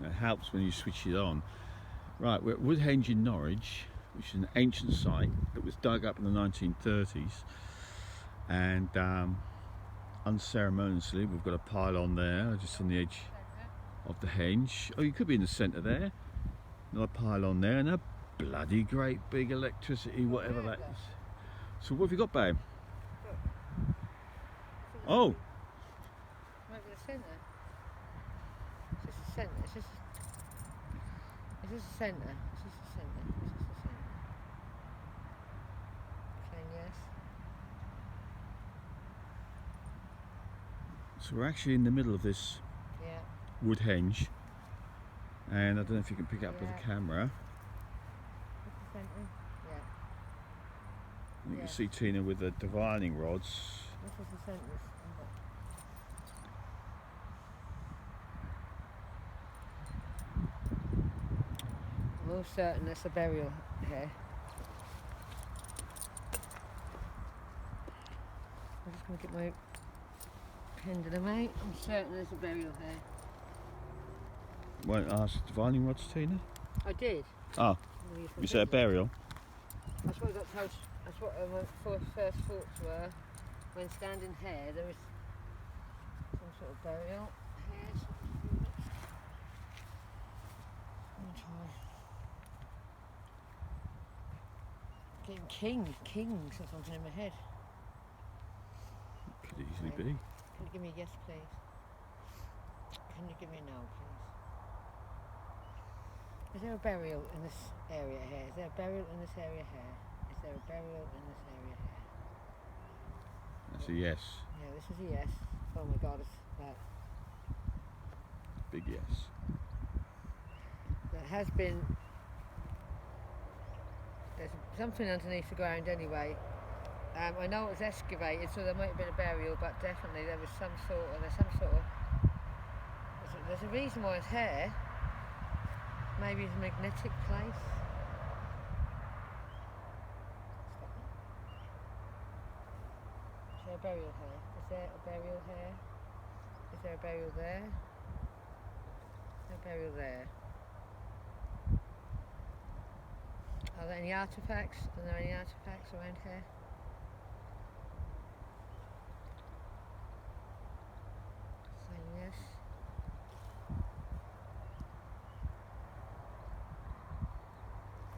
It helps when you switch it on. Right, we're at Woodhenge in Norwich, which is an ancient site that was dug up in the 1930s, and unceremoniously we've got a pylon there just on the edge of the henge. Oh, you could be in the centre there. Another pylon there, and a bloody great big electricity, whatever that is. So what have you got, babe? Oh! Might be the centre. Is this the centre? Is this the centre? Is this the centre? Is this the centre? Saying yes. So we're actually in the middle of this wood henge, and I don't know if you can pick it up with the camera. Is this the centre? Yeah. You can see Tina with the divining rods. This is the centre. I'm most certain there's a burial here. I'm just going to get my pendulum out. I'm certain there's a burial here. Won't ask divining rods, Tina? I did. Oh, you said a burial? That's what I got told. That's what my first thoughts were when standing here. There was some sort of burial here. I'm trying. Getting kings or something in my head. Could easily be. Can you give me a yes, please? Can you give me a no, please? Is there a burial in this area here? Is there a burial in this area here? Is there a burial in this area here? That's a yes. Yeah, this is a yes. Oh my God, it's that. Big yes. There has been. There's something underneath the ground anyway. I know it was excavated, so there might have been a burial, but definitely there was some sort of. There's a reason why it's here. Maybe it's a magnetic place. Is there a burial here? Is there a burial here? Is there a burial there? Is there a burial there? Are there any artefacts? Are there any artefacts around here? Saying yes.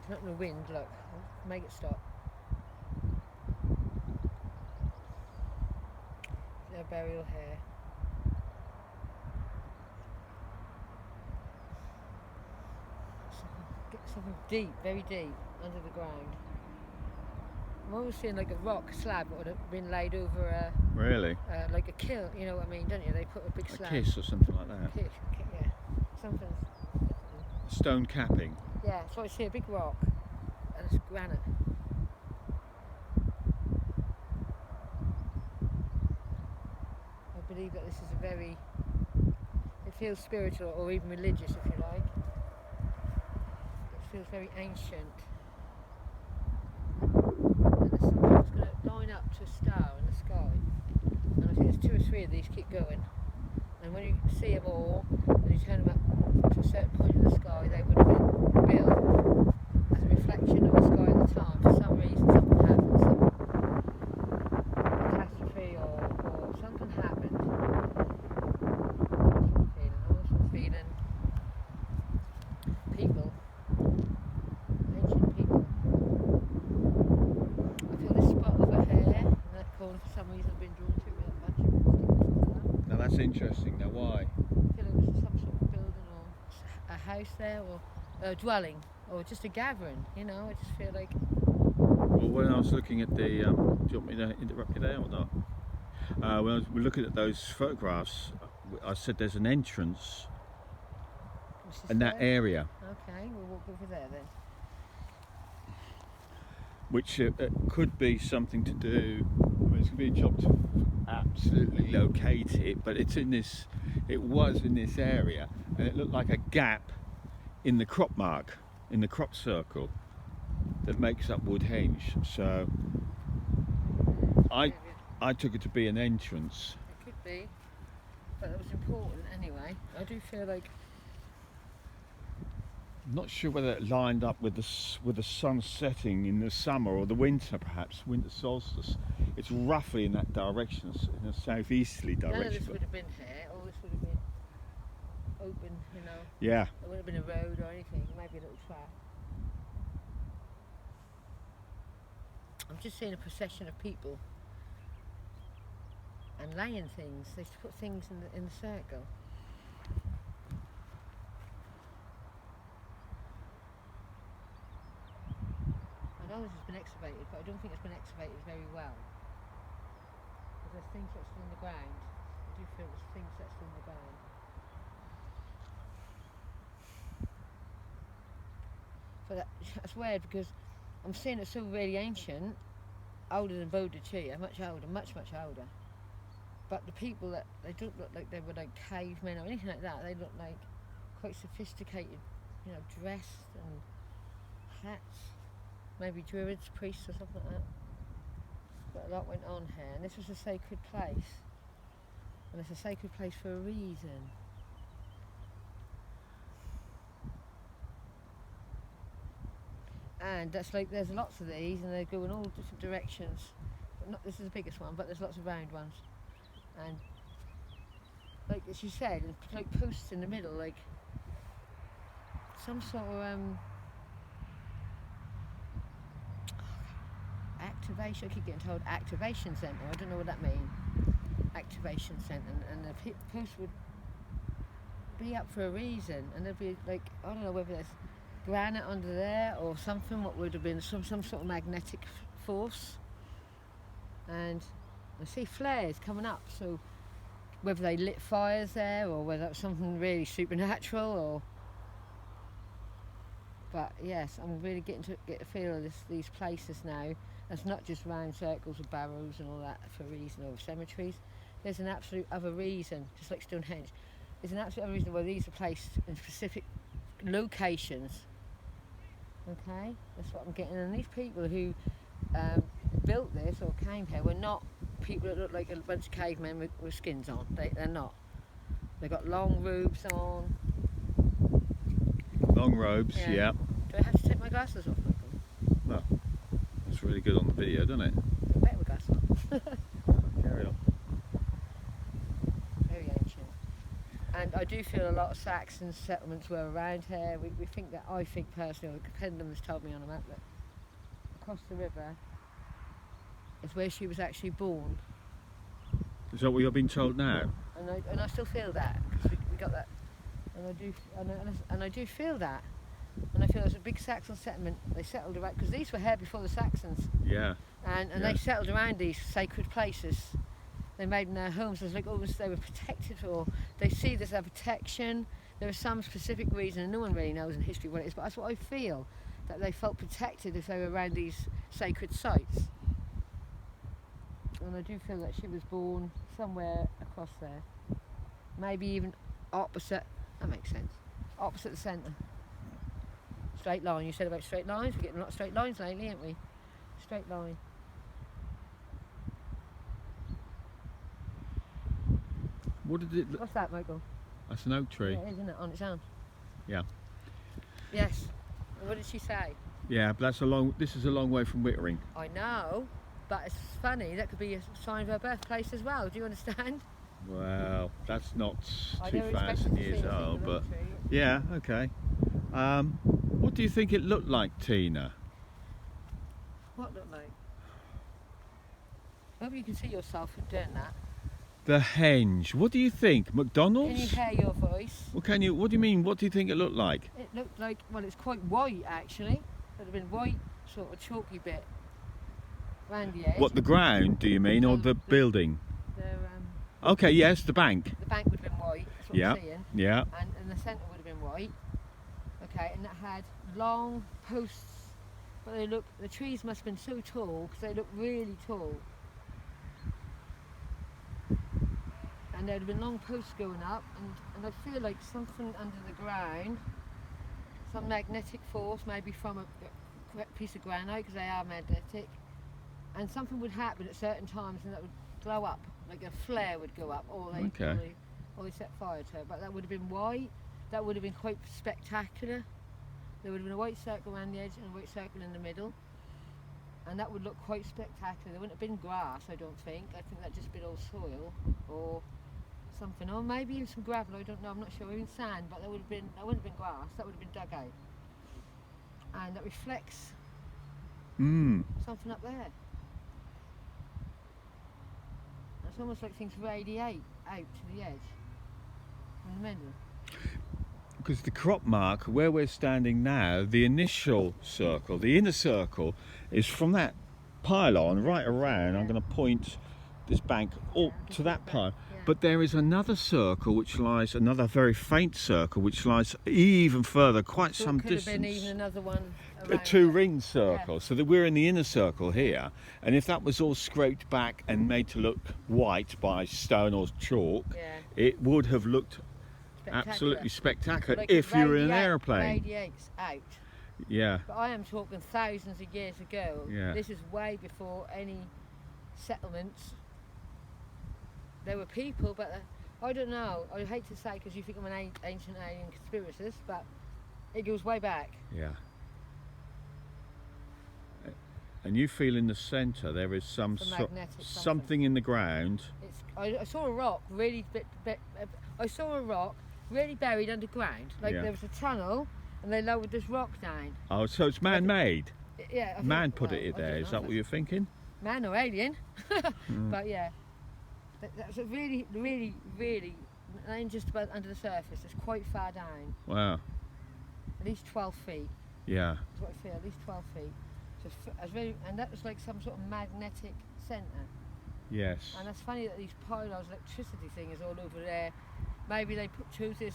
It's not in the wind, look. I'll make it stop. Is there a burial here? Something deep, very deep, under the ground. I'm always seeing like a rock slab that would have been laid over a... Really? Like a kill, you know what I mean, don't you? They put a big slab. A kiss or something like that. Yeah. Something's... Stone capping. Yeah, so I see a big rock and it's granite. I believe that this is a very... It feels spiritual or even religious, if you like. Feels very ancient, and there's something that's going to line up to a star in the sky, and I think there's 2 or 3 of these keep going, and when you see them all and you turn them up to a certain point in the sky, they would have been built as a reflection of the sky at the time. For some reason something happened, some catastrophe or something happened. I'm also feeling people. That's interesting. Now, why? I feel like there's some sort of building or a house there, or a dwelling, or just a gathering. You know, I just feel like. Well, when I was looking at the, do you want me to interrupt you there or not? When I was looking at those photographs, I said there's an entrance in that area. Okay, we'll walk over there then. Which could be something to do. I mean, it's going to be a job to absolutely locate it, but it's in this. It was in this area, and it looked like a gap in the crop mark, in the crop circle that makes up Woodhenge. So I took it to be an entrance. It could be, but it was important anyway. I do feel like I'm not sure whether it lined up with the sun setting in the summer or the winter, perhaps winter solstice. It's roughly in that direction, in a southeasterly None of direction. this would have been here, or this would have been open, you know. Yeah. There wouldn't have been a road or anything, maybe a little track. I'm just seeing a procession of people and laying things. They put things in the circle. I know this has been excavated, but I don't think it's been excavated very well. Because there's things that are still in the ground. I do feel there's things that are still in the ground. But that's weird because I'm seeing it so really ancient, older than Boadicea, much older, much older. But the people that, they don't look like they were like cavemen or anything like that. They look like quite sophisticated, you know, dressed and hats. Maybe druids, priests or something like that. But a lot went on here, and this was a sacred place. And it's a sacred place for a reason. And that's like, there's lots of these, and they go in all different directions. But not, this is the biggest one, but there's lots of round ones. And like as you said, it's like posts in the middle, like some sort of activation. I keep getting told activation centre. I don't know what that means. Activation centre, and the post would be up for a reason, and there'd be like, I don't know whether there's granite under there or something. What would have been some sort of magnetic force. And I see flares coming up, so whether they lit fires there or whether it was something really supernatural, or. But yes, I'm really getting to get a feel of these places now. It's not just round circles of barrows and all that for a reason, or cemeteries. There's an absolute other reason, just like Stonehenge. There's an absolute other reason why these are placed in specific locations. Okay, that's what I'm getting. And these people who built this or came here were not people that look like a bunch of cavemen with skins on. They're not. They've got long robes on. Long robes, yeah. Do I have to take my glasses off, Michael? Well, that's really good on the video, doesn't it? I better with glasses on. Carry on. Very ancient. And I do feel a lot of Saxon settlements were around here. We think that, I think personally, or Pendulum has told me on a map, that across the river is where she was actually born. Is that what you're being told now? And I still feel that, because we got that. And I do feel that. And I feel there's a big Saxon settlement. They settled around, because these were here before the Saxons. Yeah. And they settled around these sacred places. They made them their homes. It's like almost they were protected, or they see this as a protection. There is some specific reason, and no one really knows in history what it is, but that's what I feel, that they felt protected if they were around these sacred sites. And I do feel that she was born somewhere across there. Maybe even opposite, that makes sense, opposite the centre. Straight line, you said about straight lines, we're getting a lot of straight lines lately, aren't we? Straight line. What did it look? What's that, Michael? That's an oak tree. Yeah, it is, isn't it, on its own? Yeah. Yes. And what did she say? Yeah, but this is a long way from Wittering. I know, but it's funny, that could be a sign of her birthplace as well, do you understand? Well, that's not I too never expected thousand to see years a old, single but oak tree. yeah, okay. What do you think it looked like, Tina? What looked like? I hope you can see yourself doing that. The henge. What do you think? Can you McDonald's? hear your voice? What do you mean? What do you think it looked like? It looked like, well, it's quite white actually. It would have been white, sort of chalky bit round the edge. What, the ground, do you mean, or the building? Okay, yes, the bank. The bank would have been white, that's what I'm seeing. Yeah. And the centre would have been white. Okay, and it had long posts, but the trees must have been so tall, because they look really tall. And there'd have been long posts going up, and I feel like something under the ground, some magnetic force, maybe from a piece of granite, because they are magnetic, and something would happen at certain times, and that would glow up, like a flare would go up, or they set fire to it. But that would have been white. That would have been quite spectacular. there would have been a white circle around the edge and a white circle in the middle, and that would look quite spectacular. There wouldn't have been grass, I don't think. I think that'd just been all soil or something, or maybe even some gravel. I don't know. I'm not sure. Even sand, but that wouldn't have been grass. That would have been dug out, and that reflects something up there. It's almost like things radiate out to the edge in the middle. Because the crop mark where we're standing now, the initial circle, the inner circle, is from that pylon right around. I'm going to point this bank up to that pylon. But there is another circle which lies, another very faint circle which lies even further, quite some distance. Could have been even another one. A two-ring circle, so that we're in the inner circle here, and if that was all scraped back and made to look white by stone or chalk, it would have looked absolutely spectacular, like if you were in an aeroplane. Radiates out. Yeah. But I am talking thousands of years ago. Yeah. This is way before any settlements. There were people, but I don't know. I hate to say because you think I'm an ancient alien conspiracist, but it goes way back. Yeah. And you feel in the centre there is something in the ground. I saw a rock really buried underground. Like there was a tunnel, and they lowered this rock down. Oh, so it's man-made. Yeah. Man put it there. Is that what you're thinking? Man or alien? But yeah, that's a really, really, really. And just about under the surface. It's quite far down. Wow. At least 12 feet. Yeah. That's what I feel. At least 12 feet. And that was like some sort of magnetic centre. Yes. And that's funny that these pylons, electricity thing is all over there. Maybe they chose this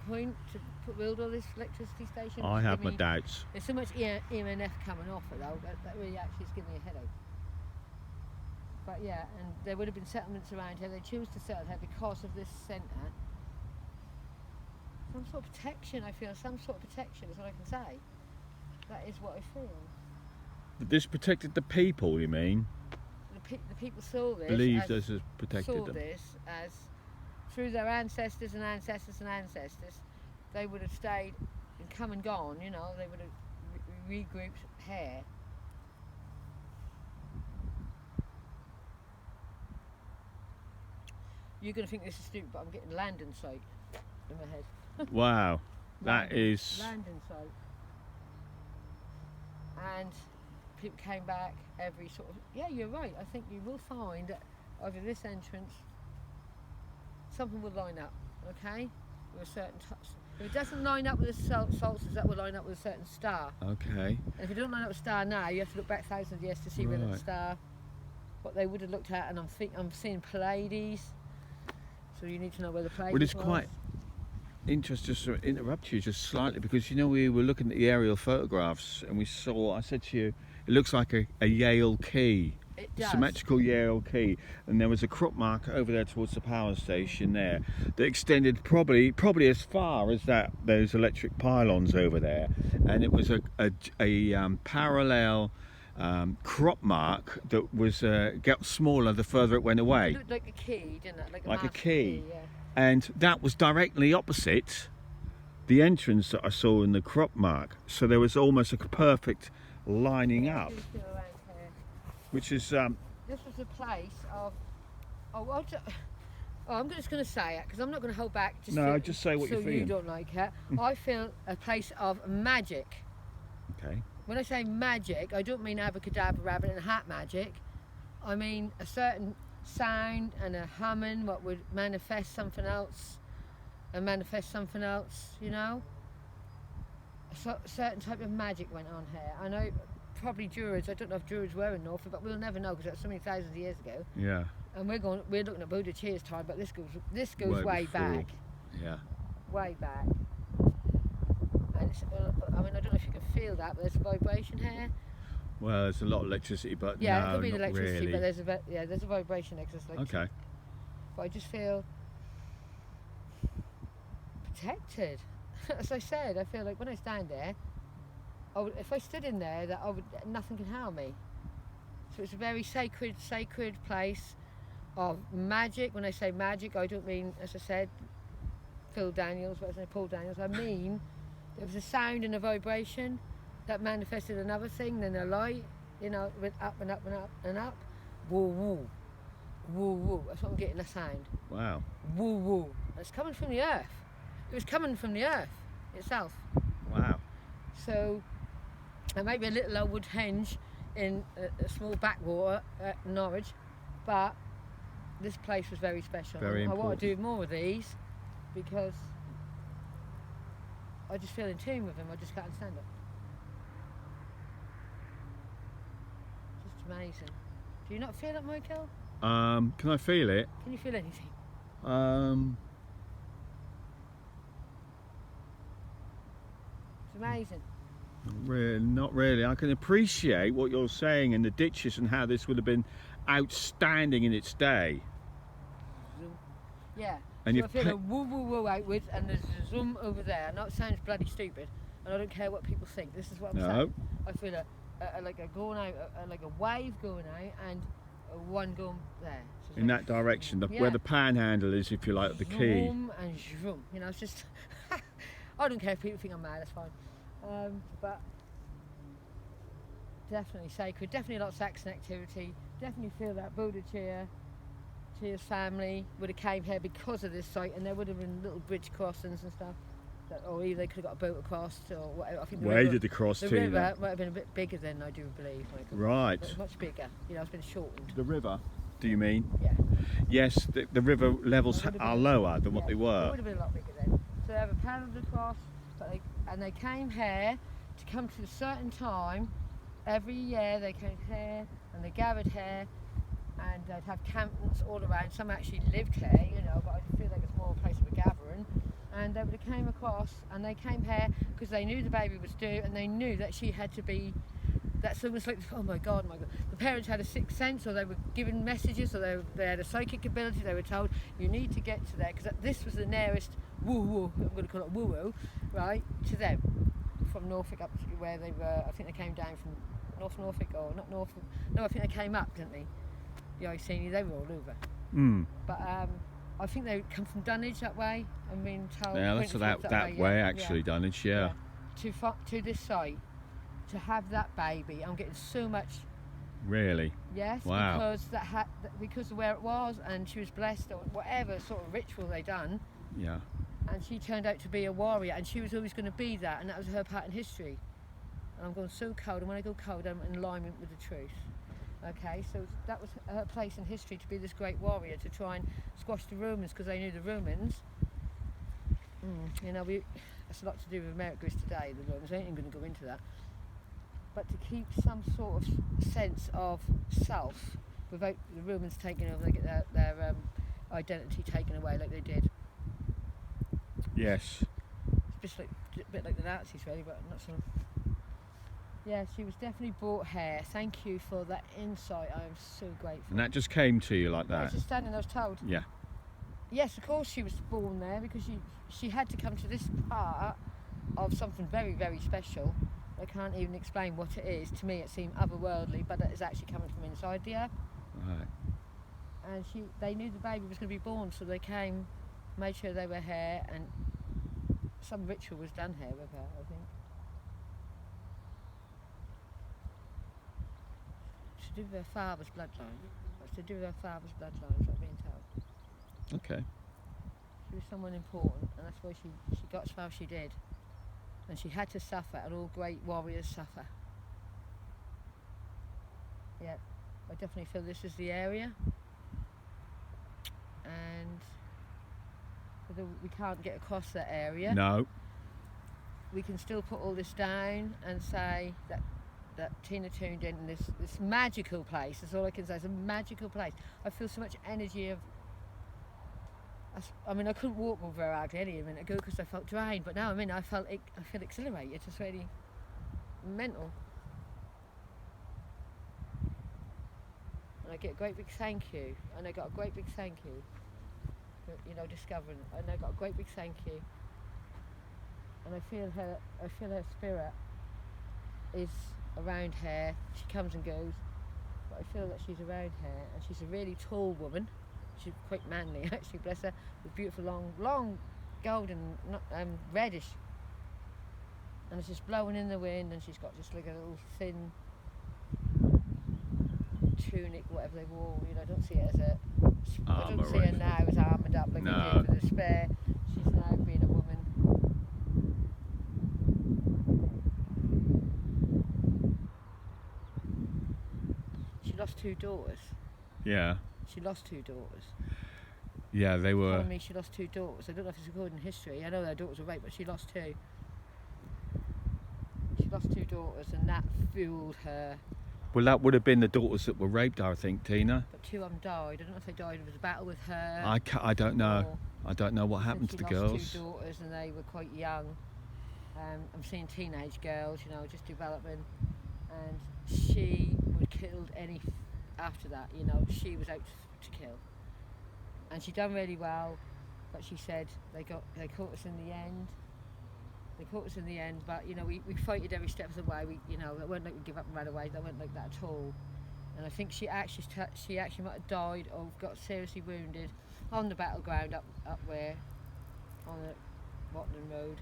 point to build all this electricity station. I have my doubts. There's so much EMF coming off it though, that really actually is giving me a headache. But yeah, and there would have been settlements around here. They choose to settle here because of this centre. Some sort of protection, I feel. Some sort of protection is what I can say. That is what I feel. But this protected the people, you mean? The people saw this. Believed this as protected them. Saw this as through their ancestors and ancestors and ancestors, they would have stayed and come and gone. You know, they would have regrouped here. You're going to think this is stupid, but I'm getting land in sight in my head. Wow, that is land in sight. And people came back every sort of, yeah, you're right, I think you will find that over this entrance something will line up, okay, with a certain touch. If it doesn't line up with the solstice, that will line up with a certain star. Okay. And if it don't line up with a star now, you have to look back thousands of years to see where that star, what they would have looked at. And I'm seeing Pleiades, so you need to know where the Pleiades Well, it's quite interesting, just to interrupt you just slightly, because you know we were looking at the aerial photographs and we saw, I said to you, it looks like a Yale key, a symmetrical Yale key, and there was a crop mark over there towards the power station there that extended probably as far as those electric pylons over there, and it was a parallel crop mark that was got smaller the further it went away. It looked like a key, didn't it? Like a key. Yeah. And that was directly opposite the entrance that I saw in the crop mark. So there was almost a perfect lining up. Which is... this was a place of... I'm just going to say it, because I'm not going to hold back. Just say what you're feeling. So you don't like it. I feel a place of magic. Okay. When I say magic, I don't mean abracadabra, rabbit and hat magic. I mean a certain sound and a humming what would manifest something else and manifest something else, you know. A certain type of magic went on here. I know probably Druids, I don't know if Druids were in Norfolk, but we'll never know because that's so many thousands of years ago. Yeah. And we're looking at Buddha Cheer's time, but this goes way back. Yeah. Way back. And it's, I mean, I don't know if you can feel that, but there's a vibration here. Well, there's a lot of electricity, but yeah, no, it could be not electricity, really. but there's a vibration exists. Okay. But I just feel protected. As I said, I feel like when I stand there, if I stood in there, nothing can harm me. So it's a very sacred place of magic. When I say magic, I don't mean, as I said, Paul Daniels. I mean There was a sound and a vibration that manifested another thing, then a light, you know, it went up and up and up and up. Woo woo. Woo woo. That's what I'm getting, the sound. Wow. Woo woo. It's coming from the earth. It was coming from the earth itself. Wow. So, there may be a little old wood henge in a small backwater at Norwich, but this place was very special. Very I want important. to do more of these because I just feel in tune with them. I just can't stand it. Just amazing. Do you not feel it, Michael? Can I feel it? Can you feel anything? It's amazing. Not really. I can appreciate what you're saying and the ditches and how this would have been outstanding in its day. Zoom. Yeah. And So you've I feel pa- a woo woo woo outwards, and there's a zoom over there. I know it sounds bloody stupid, and I don't care what people think. This is what I'm No. saying. I feel like a going out, like a wave going out, and a one going there. So it's In like that direction, yeah. where the panhandle is, if you like, the key. Zoom and zoom. You know, it's just. I don't care if people think I'm mad. That's fine. But definitely sacred. Definitely a lot of Saxon activity. Definitely feel that Buddha Cheer's family would have came here because of this site, and there would have been little bridge crossings and stuff. Or either they could have got a boat across, or whatever. I think the Where river, did they cross the to? river then? might have been a bit bigger than I do believe. Michael. Right. It was much bigger. You know, it's been shortened. The river, do you mean? Yeah. Yes, the river levels It would have are been- lower than what yeah, they It were. would have been a lot bigger then. So they have a paddled across, and they came here to come to a certain time. Every year they came here and they gathered here, and they'd have camps all around. Some actually lived here, you know, but I feel like it's more a place of a gathering. And they would have came across, and they came here because they knew the baby was due, and they knew that she had to be. That's almost like, oh my God. The parents had a sixth sense, or they were given messages, or they had a psychic ability. They were told, you need to get to there, because this was the nearest woo-woo, I'm going to call it woo-woo, right, to them. From Norfolk up to where they were, I think they came down from North Norfolk, or not Norfolk. No, I think they came up, didn't they? The Iceni, they were all over. But I think they come from Dunwich that way. I mean, Yeah, that's that way actually, Dunwich. Yeah. To this site, to have that baby, I'm getting so much. Really. Yes, Wow. because of where it was, and she was blessed, or whatever sort of ritual they done, Yeah. and she turned out to be a warrior, and she was always going to be that, and that was her part in history. And I'm going so cold, and when I go cold, I'm in alignment with the truth. Okay, so that was her place in history, to be this great warrior, to try and squash the Romans, because they knew the Romans. You know, that's a lot to do with America today. The Romans, I ain't even going to go into that. But to keep some sort of sense of self without the Romans taking over, they get their identity taken away like they did. Yes. It's just like, a bit like the Nazis, really, but not so. Yeah, she was definitely brought here. Thank you for that insight. I am so grateful. And that just came to you like I was that. just standing, I was told. Yeah. Yes, of course she was born there, because she had to come to this part of something very, very special. I can't even explain what it is. To me it seemed otherworldly, but it is actually coming from inside the earth. Right. And they knew the baby was going to be born, so they came, made sure they were here, and some ritual was done here with her, I think. To do with her father's bloodline. It's to do with her father's bloodline, is what I'm being told. Okay. She was someone important, and that's why she got as far as she did. And she had to suffer, and all great warriors suffer. Yeah, I definitely feel this is the area. And although we can't get across that area, No. we can still put all this down and say that Tina tuned in this magical place. That's all I can say. It's a magical place. I feel so much energy of. I mean, I couldn't walk over very hardly any minute ago because I felt drained, but now I feel exhilarated. It's really mental. And I get a great big thank you. And I got a great big thank you for, discovering. And I got a great big thank you. And I feel her spirit is around here. She comes and goes, but I feel that she's around here, and she's a really tall woman. She's quite manly, actually, bless her, with beautiful long golden, reddish and it's just blowing in the wind, and she's got just like a little thin tunic, whatever they wore. You know, I don't see it as a. I don't see her now as armoured up like No. they did for the Spare. She's now being a woman. She lost 2 daughters. Yeah. She lost 2 daughters. Yeah, they were. Telling me she lost 2 daughters. I don't know if it's recorded in history. I know their daughters were raped, but she lost 2. She lost 2 daughters, and that fueled her. Well, that would have been the daughters that were raped, I think, Tina. But 2 of them died. I don't know if they died. It was a battle with her. I don't know. I don't know what happened to the girls. She lost 2 daughters, and they were quite young. I'm seeing teenage girls, you know, just developing. And she would have killed any after that, you know. She was out to kill. And she done really well, but she said they caught us in the end. They caught us in the end, but you know we fighted every step of the way. It weren't like we give up and ran away. They weren't like that at all. And I think she actually might have died or got seriously wounded on the battleground up where on the Watling Road,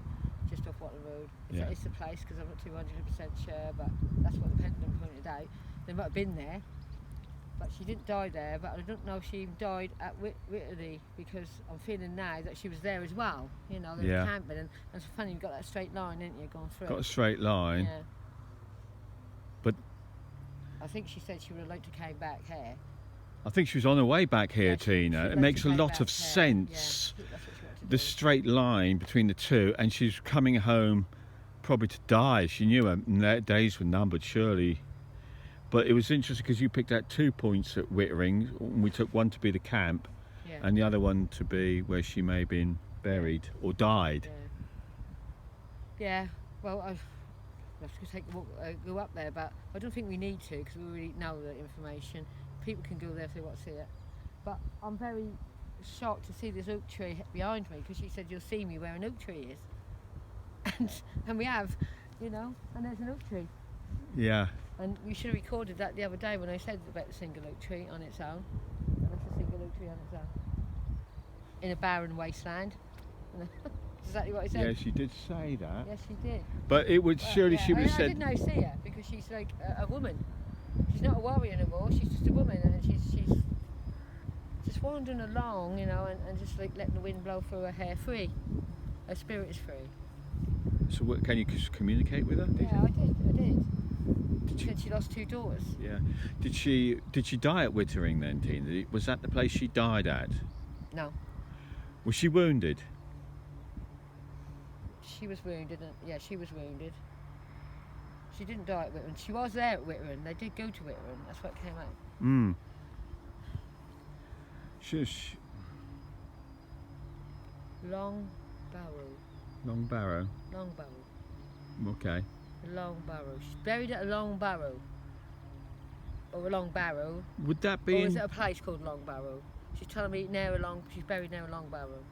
just off Watling Road. It's the place, because I'm not 200% sure, but that's what the pendulum pointed out. They might have been there. But she didn't die there, but I don't know if she even died at Whittley, because I'm feeling now that she was there as well. You know, they were camping, and it's funny, you've got that straight line, didn't you, going through. Got a straight line. Yeah. But I think she said she would have liked to came back here. I think she was on her way back here, Yeah, Tina. she'd It like makes to a came lot back of here. sense. Yeah, that's what she wanted to The do. straight line between the two, and she's coming home probably to die. She knew her days were numbered, surely. But it was interesting because you picked out 2 points at Wittering. We took one to be the camp, Yeah. and the other one to be where she may have been buried or died. Yeah. Well, I've to take a walk, go up there, but I don't think we need to, because we already know the information. People can go there if they want to see it. But I'm very shocked to see this oak tree behind me, because she said you'll see me where an oak tree is, and we have, you know, and there's an oak tree. Yeah. And we should have recorded that the other day when I said about the single oak tree on its own. And that's a single oak tree on its own. In a barren wasteland. Exactly what I said. Yeah, she did say that. Yes, she did. But it would surely she would have I said. didn't know see her, because she's like a woman. She's not a warrior anymore. She's just a woman, and she's just wandering along, you know, and just like letting the wind blow through her hair free. Her spirit is free. So can you just communicate with her? Yeah, I did. Did She said she lost 2 daughters. Yeah. Did she die at Wittering then, Tina? Was that the place she died at? No. Was she wounded? She was wounded, and she was wounded. She didn't die at Wittering. She was there at Wittering. They did go to Wittering. That's what came out. Hmm. Shush. Long Barrow. Long Barrow. Long Barrow. Okay. Long Barrow. She's buried at a Long Barrow. Or a Long Barrow. Would that be? Or is it a place called Long Barrow? She's telling me she's buried near a Long Barrow.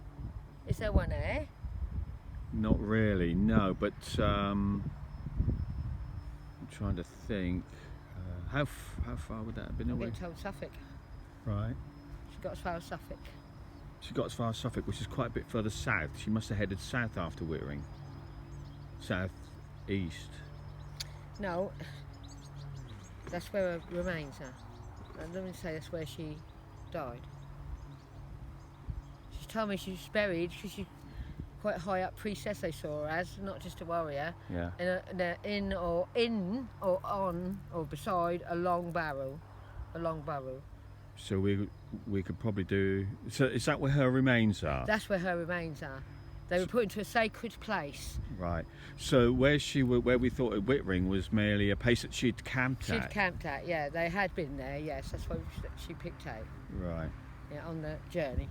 Is there one there? Not really, no. But I'm trying to think. How far would that have been I've away? been told Suffolk. Right. She got as far as Suffolk. She got as far as Suffolk, which is quite a bit further south. She must have headed south after Wittering. South east. No, that's where her remains are. And let me say that's where she died. She's told me she's buried, she's quite high up priestess, they saw her as, not just a warrior. Yeah. In or on or beside a Long Barrow. A Long Barrow. So we could probably do. So is that where her remains are? That's where her remains are. They were put into a sacred place. Right. So where we thought at Wittering was merely a place that she'd camped at. She'd camped at, yeah. They had been there, yes. That's what she picked out. Right. Yeah, on the journey.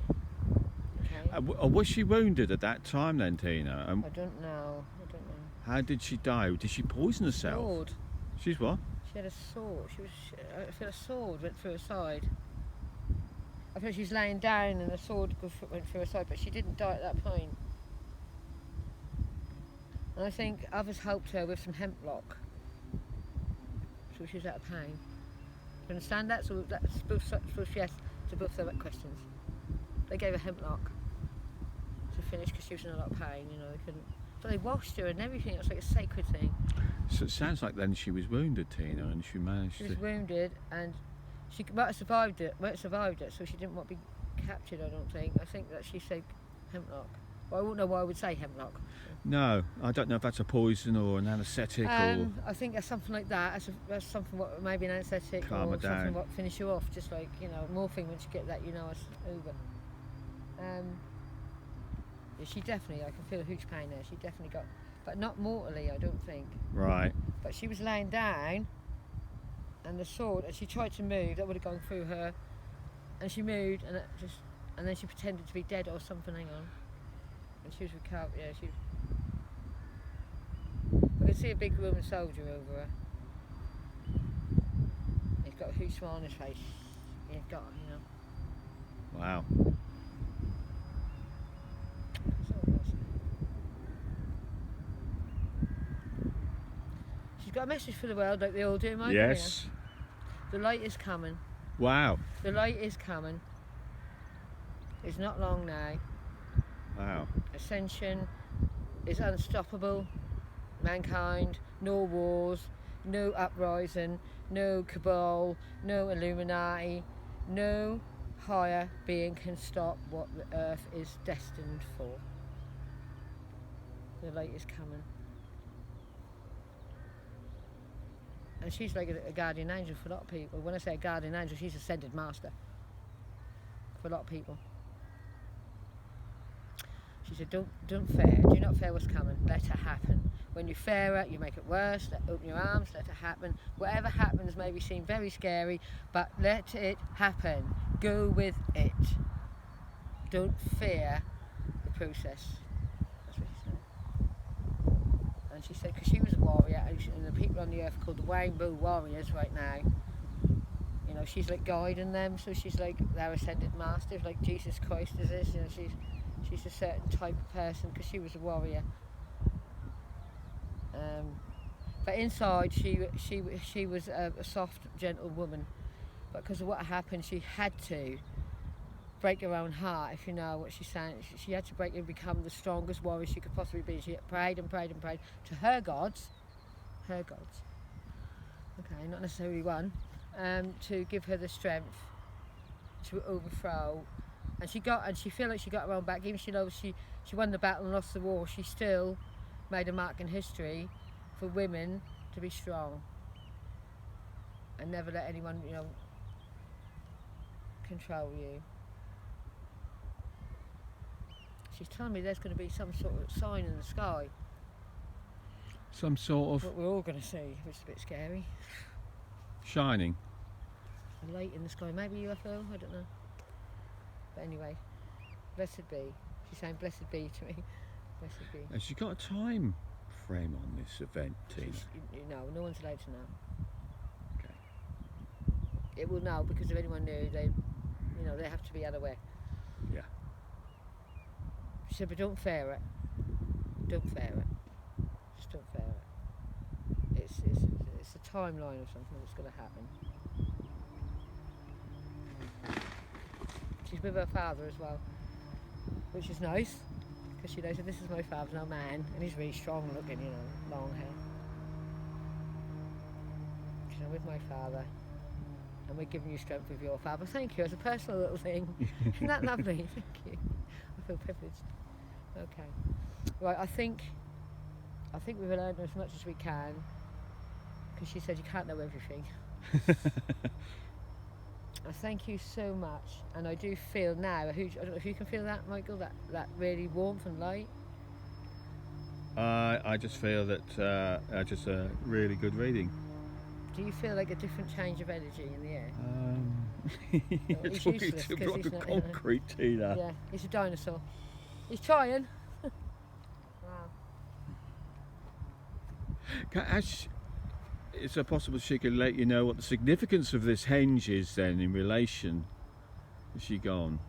Okay. Was she wounded at that time then, Tina? I don't know. How did she die? Did she poison herself? Sword. She's what? She had a sword. I feel a sword went through her side. I feel she was laying down and a sword went through her side, but she didn't die at that point. And I think others helped her with some hemlock, so she was out of pain. You understand that? So that's both yes to both their questions. They gave her hemlock to finish because she was in a lot of pain. You know, they couldn't. But they washed her and everything. It was like a sacred thing. So it sounds like then she was wounded, Tina, and she managed She to. was wounded, and she might have survived it. So she didn't want to be captured. I don't think. I think that she said hemlock. Well, I wouldn't know why I would say hemlock. No, I don't know if that's a poison or an anaesthetic or. I think that's something like that. That's something what maybe an anaesthetic Calm her or something down. what finish you off. Just like morphine. Once you get that, it's over. Yeah, she definitely. I can feel a huge pain there. She definitely got, but not mortally. I don't think. Right. But she was laying down, and the sword. And she tried to move. That would have gone through her, and she moved, and and then she pretended to be dead or something. Hang on. And she was recovered. Yeah, she. I can see a big Roman soldier over her. He's got a huge smile on his face. He's got, Wow. She's got a message for the world, like they all do, Mike. Yes. The light is coming. Wow. The light is coming. It's not long now. Wow. Ascension is unstoppable. Mankind, no wars, no uprising, no cabal, no Illuminati, no higher being can stop what the earth is destined for. The light is coming. And she's like a guardian angel for a lot of people. When I say a guardian angel, she's ascended master for a lot of people. She said, don't fear. Do not fear what's coming. Let it happen. When you fear it, you make it worse. Open your arms, let it happen. Whatever happens may seem very scary, but let it happen. Go with it. Don't fear the process. That's what she said. And she said, because she was a warrior, and the people on the earth are called the Rainbow Warriors right now. She's like guiding them, so she's like their ascended master, like Jesus Christ is this. She's a certain type of person because she was a warrior. But inside she was a soft, gentle woman. But because of what happened, she had to break her own heart, if you know what she's saying. She had to break and become the strongest warrior she could possibly be. She prayed and prayed and prayed to her gods, okay, not necessarily one, to give her the strength to overthrow. And she felt like she got her own back. Even though she won the battle and lost the war, she still made a mark in history for women to be strong and never let anyone, control you. She's telling me there's going to be some sort of sign in the sky. Some sort of. What we're all going to see, which is a bit scary. Shining. A light in the sky, maybe UFO, I don't know. But anyway, blessed be. She's saying blessed be to me. Blessed be. Has she got a time frame on this event, Tina? No one's allowed to know. Okay. It will know because if anyone knew, they have to be unaware. Yeah. She said, but don't fear it. Don't fear it. Just don't fear it. It's a timeline of something that's going to happen. She's with her father as well, which is nice, because she knows that this is my father, no man, and he's really strong looking, long hair. She's with my father, and we're giving you strength with your father. Thank you, it's a personal little thing. Isn't that lovely? Thank you. I feel privileged. Okay. Right, I think we've learned as much as we can, because she said you can't know everything. I thank you so much, and I do feel now a huge. I don't know if you can feel that, Michael. That really warmth and light. I just feel that just a really good reading. Do you feel like a different change of energy in the air? You're he's talking useless to 'cause block he's of not, concrete, Tina. Yeah, he's a dinosaur. He's trying. Wow. Is it possible she could let you know what the significance of this henge is then in relation? Is she gone?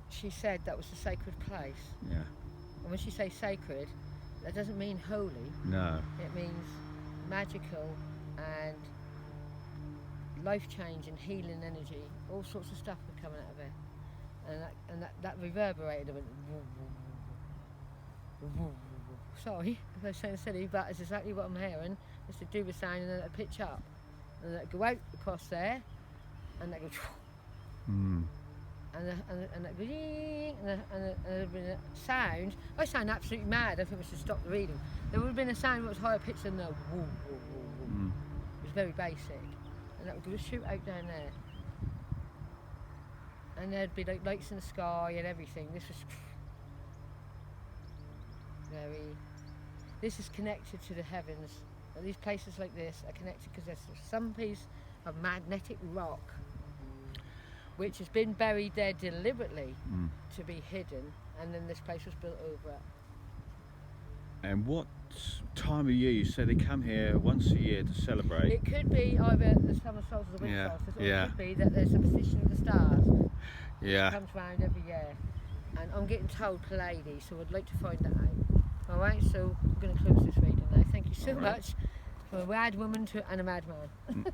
She said that was a sacred place. Yeah. And when she says sacred, that doesn't mean holy. No. It means magical and life-changing, healing energy. All sorts of stuff were coming out of it. And that reverberated. It went sorry if I sound silly, but it's exactly what I'm hearing. Is to do the sound and then it'll pitch up. And then it'll go out across there, and it'll go, Mm. and it'll go, and there'll be a sound. I sound absolutely mad. I think we should stop the reading. There would have been a sound that was higher pitched than the woo, woo, woo, woo. Mm. It was very basic. And that would go shoot out down there. And there'd be like lights in the sky and everything. This was this is connected to the heavens. And these places like this are connected because there's some piece of magnetic rock which has been buried there deliberately to be hidden, and then this place was built over it. And what time of year? You say they come here once a year to celebrate. It could be either the summer solstice or the winter solstice, or yeah. it could be that there's a position of the stars Yeah. comes round every year, and I'm getting told Pleiades, so I'd like to find that out. Alright, so I'm going to close this reading now. Thank you so All right. much for a mad woman and a madman.